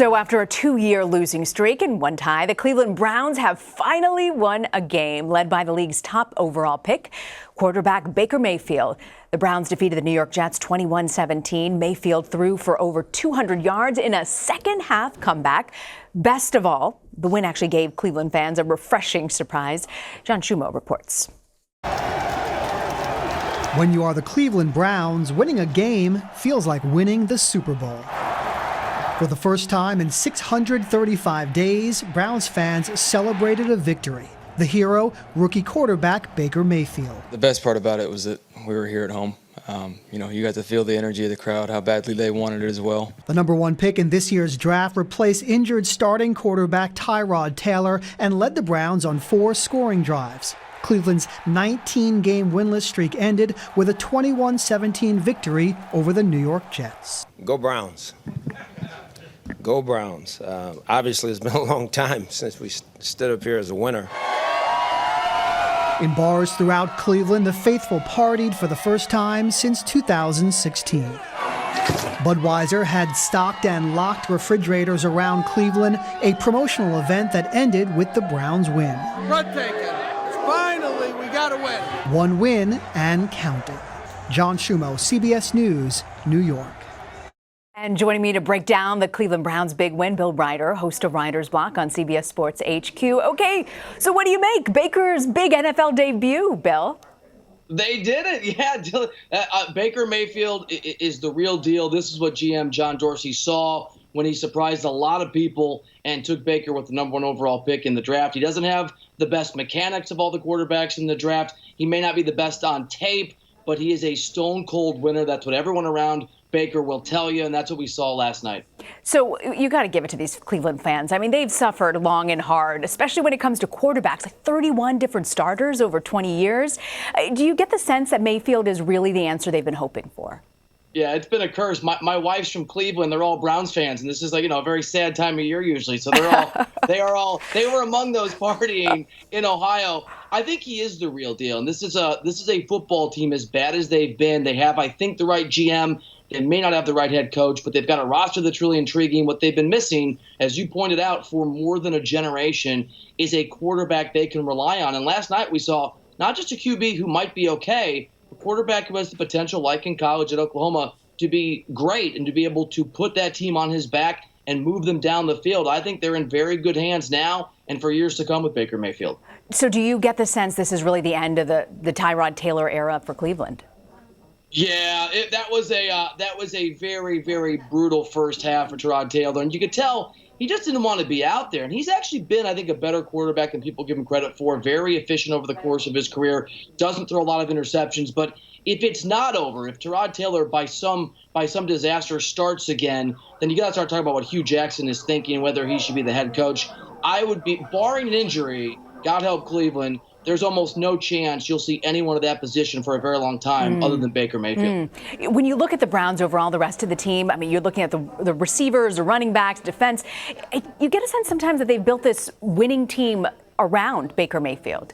So after a 2-year losing streak and one tie, the Cleveland Browns have finally won a game, led by the league's top overall pick, quarterback Baker Mayfield. The Browns defeated the New York Jets 21-17. Mayfield threw for over 200 yards in a second-half comeback. Best of all, the win actually gave Cleveland fans a refreshing surprise. John Schumo reports. When you are the Cleveland Browns, winning a game feels like winning the Super Bowl. For the first time in 635 days, Browns fans celebrated a victory. The hero, rookie quarterback Baker Mayfield. The best part about it was that we were here at home. You got to feel the energy of the crowd, how badly they wanted it as well. The number one pick in this year's draft replaced injured starting quarterback Tyrod Taylor and led the Browns on 4 scoring drives. Cleveland's 19-game winless streak ended with a 21-17 victory over the New York Jets. Go Browns. Go Browns. Obviously, it's been a long time since we stood up here as a winner. In bars throughout Cleveland, the faithful partied for the first time since 2016. Budweiser had stocked and locked refrigerators around Cleveland, a promotional event that ended with the Browns' win. Breathtaking. Finally, we got a win. One win and counting. John Schumo, CBS News, New York. And joining me to break down the Cleveland Browns' big win, Bill Reiter, host of Reiter's Block on CBS Sports HQ. Okay, so what do you make? Baker's big NFL debut, Bill. They did it, yeah. Baker Mayfield is the real deal. This is what GM John Dorsey saw when he surprised a lot of people and took Baker with the number 1 overall pick in the draft. He doesn't have the best mechanics of all the quarterbacks in the draft. He may not be the best on tape, but he is a stone-cold winner. That's what everyone around Baker will tell you, and that's what we saw last night. So you got to give it to these Cleveland fans. I mean, they've suffered long and hard, especially when it comes to quarterbacks, like 31 different starters over 20 years. Do you get the sense that Mayfield is really the answer they've been hoping for? Yeah, it's been a curse. My wife's from Cleveland. They're all Browns fans, and this is a very sad time of year usually. So they were among those partying in Ohio. I think he is the real deal, and this is a football team as bad as they've been. They have, I think, the right GM. They may not have the right head coach, but they've got a roster that's really intriguing. What they've been missing, as you pointed out, for more than a generation, is a quarterback they can rely on. And last night we saw not just a QB who might be okay, a quarterback who has the potential, like in college at Oklahoma, to be great and to be able to put that team on his back and move them down the field. I think they're in very good hands now and for years to come with Baker Mayfield. So do you get the sense this is really the end of the Tyrod Taylor era for Cleveland? Yeah, that was a very, very brutal first half for Tyrod Taylor, and you could tell he just didn't want to be out there. And he's actually been, I think, a better quarterback than people give him credit for. Very efficient over the course of his career. Doesn't throw a lot of interceptions. But if it's not over, if Tyrod Taylor by some disaster starts again, then you got to start talking about what Hugh Jackson is thinking, whether he should be the head coach. I would be, barring an injury, God help Cleveland, there's almost no chance you'll see anyone at that position for a very long time other than Baker Mayfield. When you look at the Browns overall, the rest of the team, I mean, you're looking at the receivers, the running backs, defense. You get a sense sometimes that they've built this winning team around Baker Mayfield.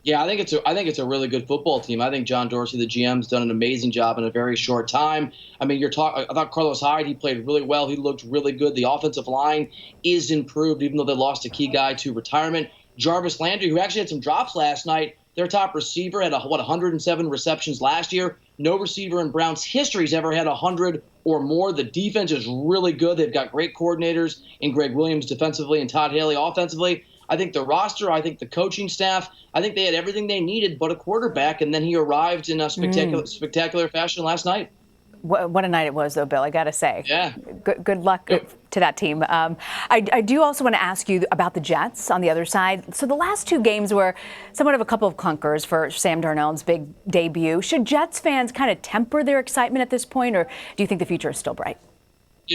Yeah, I think it's a really good football team. I think John Dorsey, the GM, has done an amazing job in a very short time. I mean, I thought Carlos Hyde, he played really well. He looked really good. The offensive line is improved, even though they lost a key guy to retirement. Jarvis Landry, who actually had some drops last night, their top receiver, had 107 receptions last year. No receiver in Browns history has ever had 100 or more. The defense is really good. They've got great coordinators in Greg Williams defensively and Todd Haley offensively. I think the roster, I think the coaching staff, I think they had everything they needed but a quarterback, and then he arrived in a spectacular fashion last night. What a night it was, though, Bill, I got to say. Yeah. Good luck to that team. I do also want to ask you about the Jets on the other side. So the last 2 games were somewhat of a couple of clunkers for Sam Darnold's big debut. Should Jets fans kind of temper their excitement at this point, or do you think the future is still bright?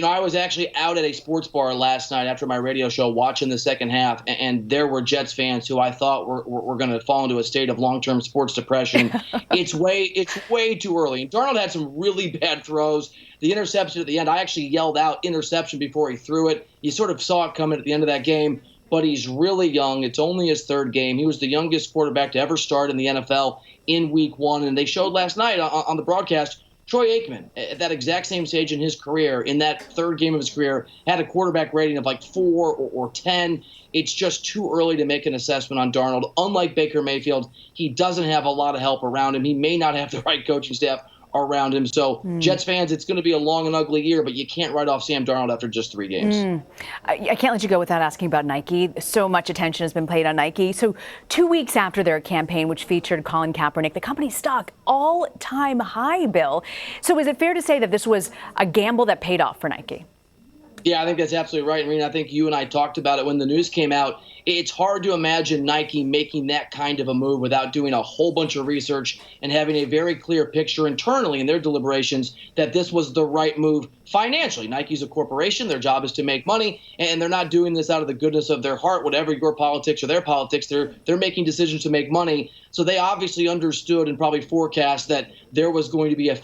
I was actually out at a sports bar last night after my radio show watching the second half, and there were Jets fans who I thought were going to fall into a state of long-term sports depression. It's way too early. And Darnold had some really bad throws. The interception at the end, I actually yelled out interception before he threw it. You sort of saw it coming at the end of that game, but he's really young. It's only his 3rd game. He was the youngest quarterback to ever start in the NFL in week 1, and they showed last night on the broadcast Troy Aikman, at that exact same stage in his career, in that third game of his career, had a quarterback rating of like 4 or 10. It's just too early to make an assessment on Darnold. Unlike Baker Mayfield, he doesn't have a lot of help around him. He may not have the right coaching staff around him. So, Jets fans, it's going to be a long and ugly year, but you can't write off Sam Darnold after just 3 games. I can't let you go without asking about Nike. So much attention has been paid on Nike. So 2 weeks after their campaign, which featured Colin Kaepernick, the company's stock all-time high, Bill. So is it fair to say that this was a gamble that paid off for Nike? Yeah, I think that's absolutely right. I mean, I think you and I talked about it when the news came out. It's hard to imagine Nike making that kind of a move without doing a whole bunch of research and having a very clear picture internally in their deliberations that this was the right move financially. Nike's a corporation. Their job is to make money, and they're not doing this out of the goodness of their heart, whatever your politics or their politics. They're making decisions to make money. So they obviously understood and probably forecast that there was going to be a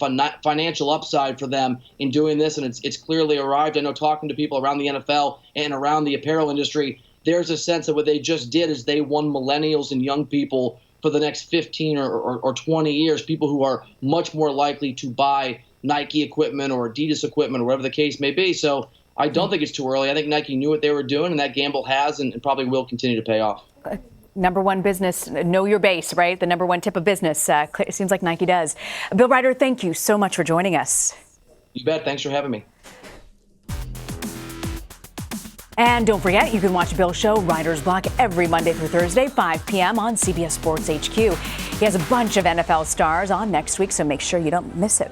financial upside for them in doing this, and it's clearly arrived. I know talking to people around the NFL and around the apparel industry, there's a sense that what they just did is they won millennials and young people for the next 15 or 20 years, people who are much more likely to buy Nike equipment or Adidas equipment or whatever the case may be. So I don't think it's too early. I think Nike knew what they were doing, and that gamble has and probably will continue to pay off. Number one business, know your base, right? The number one tip of business. It seems like Nike does. Bill Reiter, thank you so much for joining us. You bet. Thanks for having me. And don't forget, you can watch Bill's show, Reiter's Block, every Monday through Thursday, 5 p.m. on CBS Sports HQ. He has a bunch of NFL stars on next week, so make sure you don't miss it.